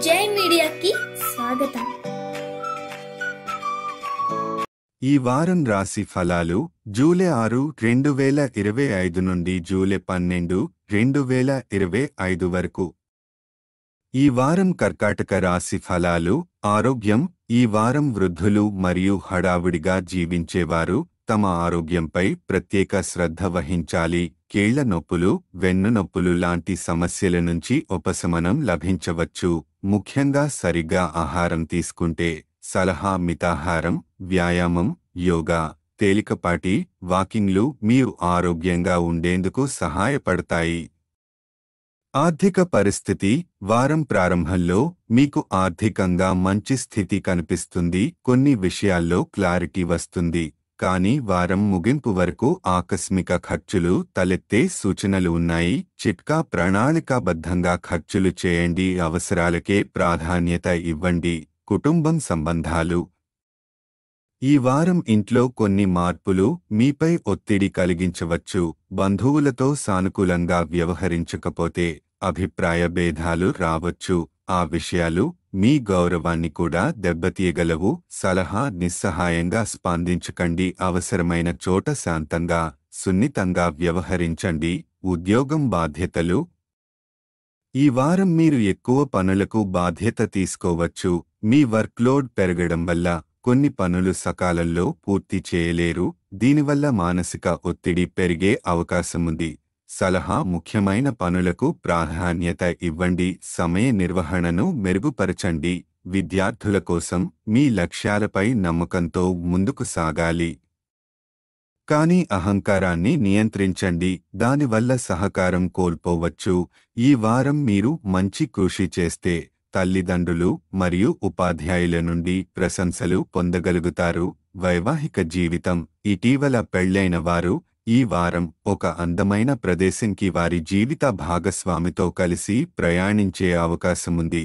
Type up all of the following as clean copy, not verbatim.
జై మీడియాకి స్వాగతం. ఈ వారం రాశి ఫలాలు జూలై 6, 2025 నుండి జూలై 12, 2025 వరకు. ఈ వారం కర్కాటక రాశి ఫలాలు. ఆరోగ్యం. ఈ వారం వృద్ధులు మరియు హడావుడిగా జీవించేవారు తమ ఆరోగ్యంపై ప్రత్యేక శ్రద్ధ వహించాలి. కీళ్ల నొప్పులు, వెన్నునొప్పులు లాంటి సమస్యల నుంచి ఉపశమనం లభించవచ్చు. ముఖ్యంగా సరిగ్గా ఆహారం తీసుకుంటే సలహా మితాహారం, వ్యాయామం, యోగా, తేలికపాటి వాకింగ్లు మీరు ఆరోగ్యంగా ఉండేందుకు సహాయపడతాయి. ఆర్థిక పరిస్థితి. వారం ప్రారంభంలో మీకు ఆర్థికంగా మంచి స్థితి కనిపిస్తుంది. కొన్ని విషయాల్లో క్లారిటీ వస్తుంది. కానీ వారం ముగింపు వరకు ఆకస్మిక ఖర్చులు తలెత్తే సూచనలు ఉన్నాయి. చిట్కా: ప్రణాళికాబద్ధంగా ఖర్చులు చేయండి. అవసరాలకే ప్రాధాన్యత ఇవ్వండి. కుటుంబం సంబంధాలు. ఈ వారం ఇంట్లో కొన్ని మార్పులు మీపై ఒత్తిడి కలిగించవచ్చు. బంధువులతో సానుకూలంగా వ్యవహరించకపోతే అభిప్రాయ భేదాలు రావచ్చు. ఆ విషయాలు మీ గౌరవాన్ని కూడా దెబ్బతీయగలవు. సలహా: నిస్సహాయంగా స్పందించకండి. అవసరమైన చోట శాంతంగా, సున్నితంగా వ్యవహరించండి. ఉద్యోగం బాధ్యతలు. ఈ వారం మీరు ఎక్కువ పనులకు బాధ్యత తీసుకోవచ్చు. మీ వర్క్లోడ్ పెరగడం వల్ల కొన్ని పనులు సకాలంలో పూర్తి చేయలేరు. దీనివల్ల మానసిక ఒత్తిడి పెరిగే అవకాశముంది. సలహా: ముఖ్యమైన పనులకు ప్రాధాన్యత ఇవ్వండి. సమయ నిర్వహణను మెరుగుపరచండి. విద్యార్థుల కోసం మీ లక్ష్యాలపై నమ్మకంతో ముందుకు సాగాలి. కానీ అహంకారాన్ని నియంత్రించండి. దానివల్ల సహకారం కోల్పోవచ్చు. ఈ వారం మీరు మంచి కృషి చేస్తే తల్లిదండ్రులు మరియు ఉపాధ్యాయుల నుండి ప్రశంసలు పొందగలుగుతారు. వైవాహిక జీవితం. ఇటీవల పెళ్లైన వారు ఈ వారం ఒక అందమైన ప్రదేశంకి వారి జీవిత భాగస్వామితో కలిసి ప్రయాణించే అవకాశముంది.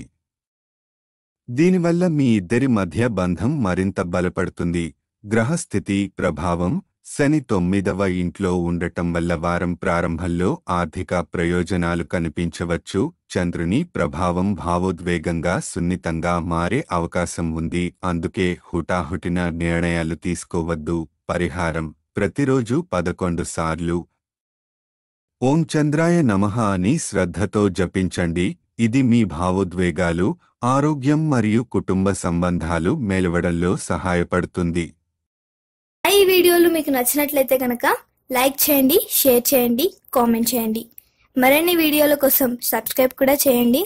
దీనివల్ల మీ ఇద్దరి మధ్య బంధం మరింత బలపడుతుంది. గ్రహస్థితి ప్రభావం. శని 9వ ఇంట్లో ఉండటం వల్ల వారం ప్రారంభంలో ఆర్థిక ప్రయోజనాలు కనిపించవచ్చు. చంద్రుని ప్రభావం భావోద్వేగంగా, సున్నితంగా మారే అవకాశం ఉంది. అందుకే హుటాహుటిన నిర్ణయాలు తీసుకోవద్దు. పరిహారం: ప్రతిరోజు 11 సార్లు ఓం చంద్రాయ నమః అని శ్రద్ధతో జపించండి. ఇది మీ భావోద్వేగాలు, ఆరోగ్యం మరియు కుటుంబ సంబంధాలు మెలవడంలో సహాయపడుతుంది. ఈ వీడియోలు మీకు నచ్చినట్లయితే కనుక లైక్ చేయండి, షేర్ చేయండి, కామెంట్ చేయండి. మరిన్ని వీడియోల కోసం సబ్స్క్రైబ్ కూడా చేయండి.